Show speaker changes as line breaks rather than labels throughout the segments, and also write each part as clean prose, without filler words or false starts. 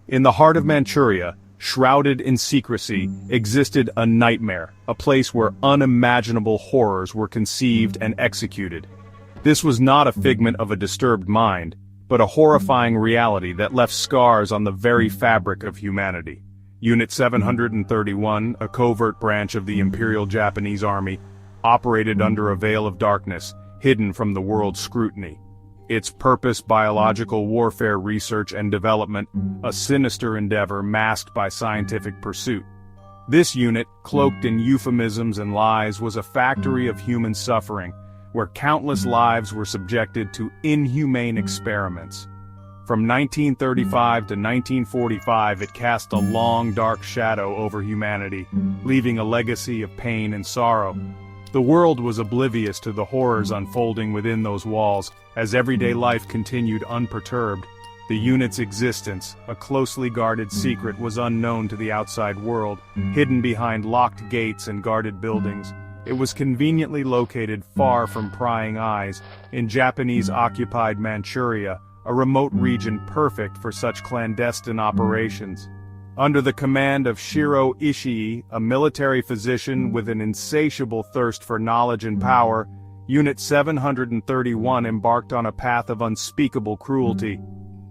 In the heart of Manchuria, shrouded in secrecy, existed a nightmare, a place where unimaginable horrors were conceived and executed. This was not a figment of a disturbed mind, but a horrifying reality that left scars on the very fabric of humanity. Unit 731, a covert branch of the Imperial Japanese Army, operated under a veil of darkness, hidden from the world's scrutiny. Its purpose: biological warfare research and development, a sinister endeavor masked by scientific pursuit. This unit, cloaked in euphemisms and lies, was a factory of human suffering, where countless lives were subjected to inhumane experiments. From 1935 to 1945, it cast a long, dark shadow over humanity, leaving a legacy of pain and sorrow. The world was oblivious to the horrors unfolding within those walls, as everyday life continued unperturbed. The unit's existence, a closely guarded secret, was unknown to the outside world, hidden behind locked gates and guarded buildings. It was conveniently located far from prying eyes, in Japanese-occupied Manchuria, a remote region perfect for such clandestine operations. Under the command of Shiro Ishii, a military physician with an insatiable thirst for knowledge and power, Unit 731 embarked on a path of unspeakable cruelty.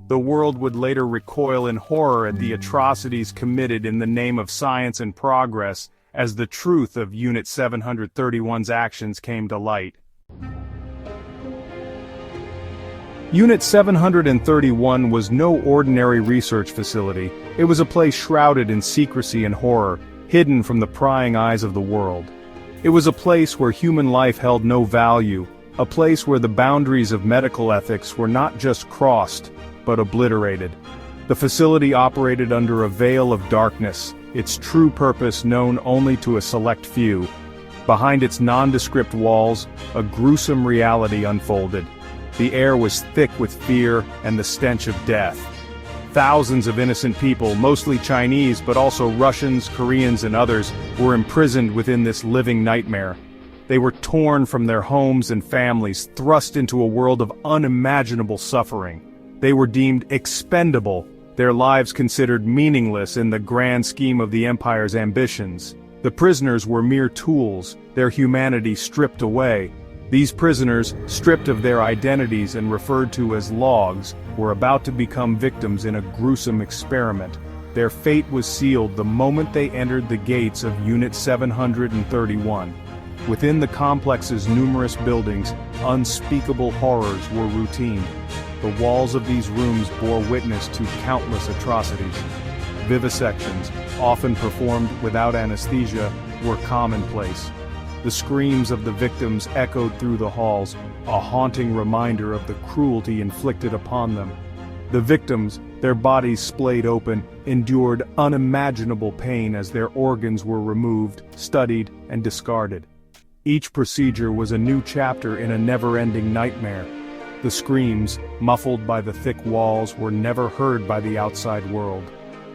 The world would later recoil in horror at the atrocities committed in the name of science and progress, as the truth of Unit 731's actions came to light. Unit 731 was no ordinary research facility. It was a place shrouded in secrecy and horror, hidden from the prying eyes of the world. It was a place where human life held no value, a place where the boundaries of medical ethics were not just crossed, but obliterated. The facility operated under a veil of darkness, its true purpose known only to a select few. Behind its nondescript walls, a gruesome reality unfolded. The air was thick with fear and the stench of death. Thousands of innocent people, mostly Chinese but also Russians, Koreans and others, were imprisoned within this living nightmare. They were torn from their homes and families, thrust into a world of unimaginable suffering. They were deemed expendable, their lives considered meaningless in the grand scheme of the Empire's ambitions. The prisoners were mere tools, their humanity stripped away. These prisoners, stripped of their identities and referred to as logs, were about to become victims in a gruesome experiment. Their fate was sealed the moment they entered the gates of Unit 731. Within the complex's numerous buildings, unspeakable horrors were routine. The walls of these rooms bore witness to countless atrocities. Vivisections, often performed without anesthesia, were commonplace. The screams of the victims echoed through the halls, a haunting reminder of the cruelty inflicted upon them. The victims, their bodies splayed open, endured unimaginable pain as their organs were removed, studied, and discarded. Each procedure was a new chapter in a never-ending nightmare. The screams, muffled by the thick walls, were never heard by the outside world.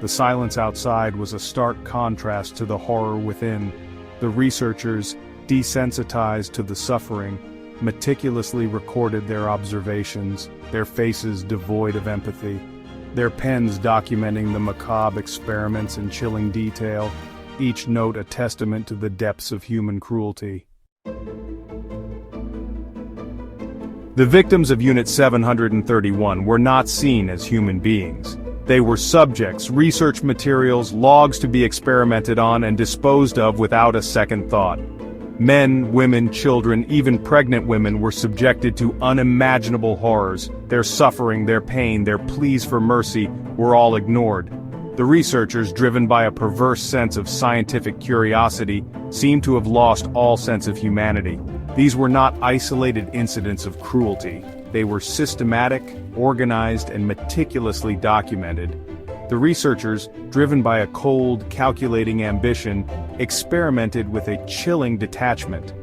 The silence outside was a stark contrast to the horror within. The researchers, desensitized to the suffering, meticulously recorded their observations, their faces devoid of empathy, their pens documenting the macabre experiments in chilling detail, each note a testament to the depths of human cruelty. The victims of Unit 731 were not seen as human beings. They were subjects, research materials, logs to be experimented on and disposed of without a second thought. Men, women, children, even pregnant women were subjected to unimaginable horrors. Their suffering, their pain, their pleas for mercy were all ignored. The researchers, driven by a perverse sense of scientific curiosity, seemed to have lost all sense of humanity. These were not isolated incidents of cruelty. They were systematic, organized, and meticulously documented. The researchers, driven by a cold, calculating ambition, experimented with a chilling detachment.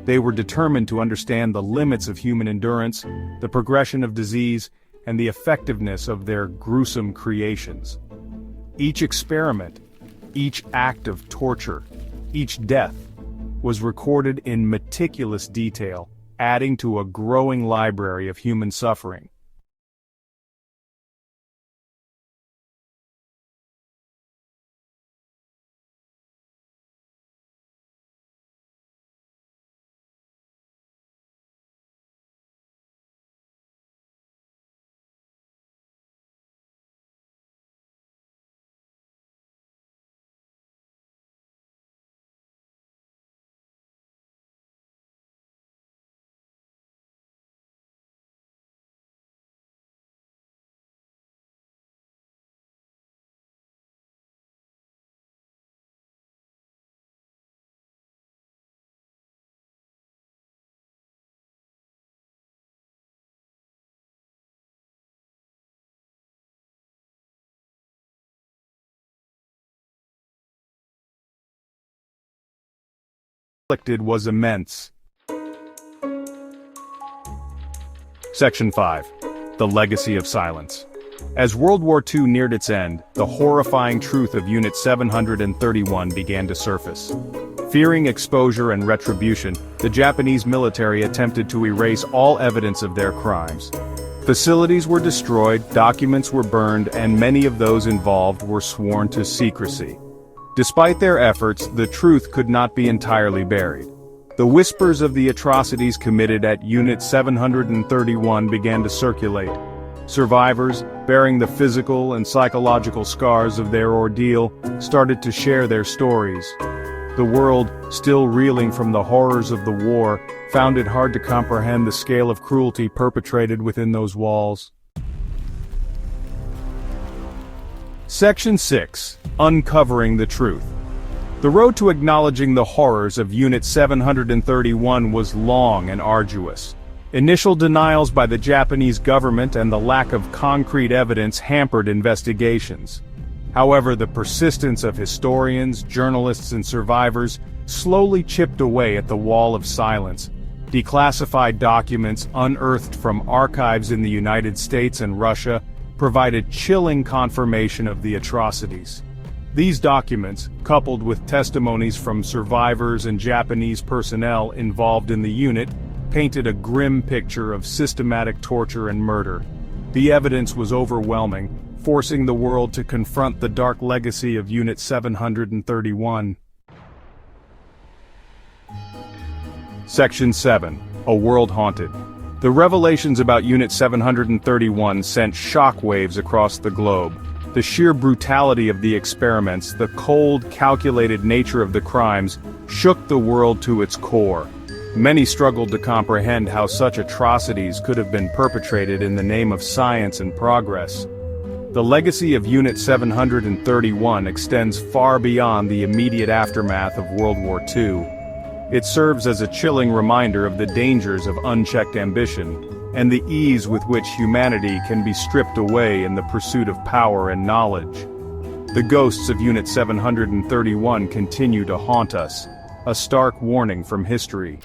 They were determined to understand the limits of human endurance, the progression of disease, and the effectiveness of their gruesome creations. Each experiment, each act of torture, each death, was recorded in meticulous detail, adding to a growing library of human suffering. inflicted was immense. Section 5. The Legacy of Silence. As World War II neared its end, the horrifying truth of Unit 731 began to surface. Fearing exposure and retribution, the Japanese military attempted to erase all evidence of their crimes. Facilities were destroyed, documents were burned, and many of those involved were sworn to secrecy. Despite their efforts, the truth could not be entirely buried. The whispers of the atrocities committed at Unit 731 began to circulate. Survivors, bearing the physical and psychological scars of their ordeal, started to share their stories. The world, still reeling from the horrors of the war, found it hard to comprehend the scale of cruelty perpetrated within those walls. Section 6. Uncovering the Truth. The road to acknowledging the horrors of Unit 731 was long and arduous. Initial denials by the Japanese government and the lack of concrete evidence hampered investigations. However, the persistence of historians, journalists, and survivors slowly chipped away at the wall of silence. Declassified documents unearthed from archives in the United States and Russia provided chilling confirmation of the atrocities. These documents, coupled with testimonies from survivors and Japanese personnel involved in the unit, painted a grim picture of systematic torture and murder. The evidence was overwhelming, forcing the world to confront the dark legacy of Unit 731. Section 7. A World Haunted. The revelations about Unit 731 sent shockwaves across the globe. The sheer brutality of the experiments, the cold, calculated nature of the crimes, shook the world to its core. Many struggled to comprehend how such atrocities could have been perpetrated in the name of science and progress. The legacy of Unit 731 extends far beyond the immediate aftermath of World War II. It serves as a chilling reminder of the dangers of unchecked ambition, and the ease with which humanity can be stripped away in the pursuit of power and knowledge. The ghosts of Unit 731 continue to haunt us, a stark warning from history.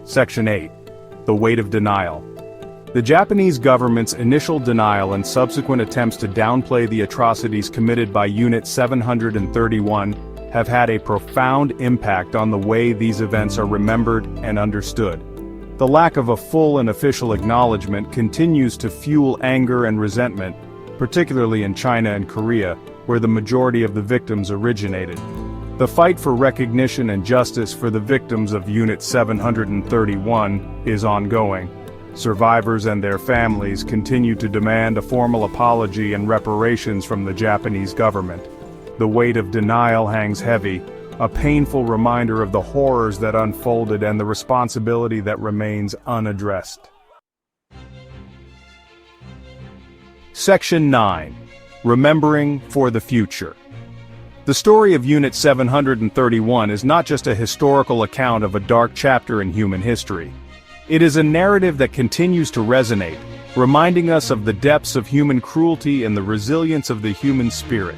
Section 8. The Weight of Denial. The Japanese government's initial denial and subsequent attempts to downplay the atrocities committed by Unit 731 have had a profound impact on the way these events are remembered and understood. The lack of a full and official acknowledgement continues to fuel anger and resentment, particularly in China and Korea, where the majority of the victims originated. The fight for recognition and justice for the victims of Unit 731 is ongoing. Survivors and their families continue to demand a formal apology and reparations from the Japanese government. The weight of denial hangs heavy, a painful reminder of the horrors that unfolded and the responsibility that remains unaddressed. Section 9. Remembering for the Future. The story of Unit 731 is not just a historical account of a dark chapter in human history. It is a narrative that continues to resonate, reminding us of the depths of human cruelty and the resilience of the human spirit.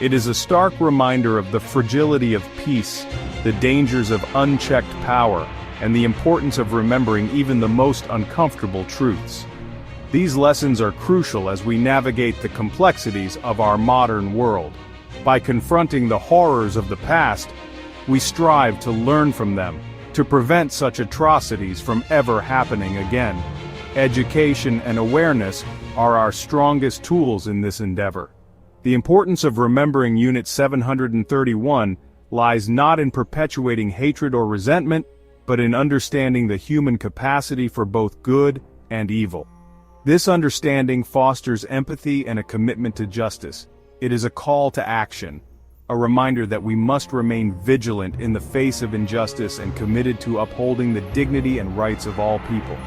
It is a stark reminder of the fragility of peace, the dangers of unchecked power, and the importance of remembering even the most uncomfortable truths. These lessons are crucial as we navigate the complexities of our modern world. By confronting the horrors of the past, we strive to learn from them, to prevent such atrocities from ever happening again. Education and awareness are our strongest tools in this endeavor. The importance of remembering Unit 731 lies not in perpetuating hatred or resentment, but in understanding the human capacity for both good and evil. This understanding fosters empathy and a commitment to justice. It is a call to action, a reminder that we must remain vigilant in the face of injustice and committed to upholding the dignity and rights of all people.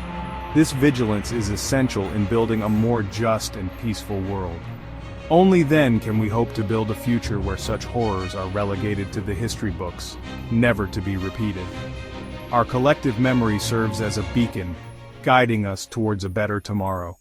This vigilance is essential in building a more just and peaceful world. Only then can we hope to build a future where such horrors are relegated to the history books, never to be repeated. Our collective memory serves as a beacon, guiding us towards a better tomorrow.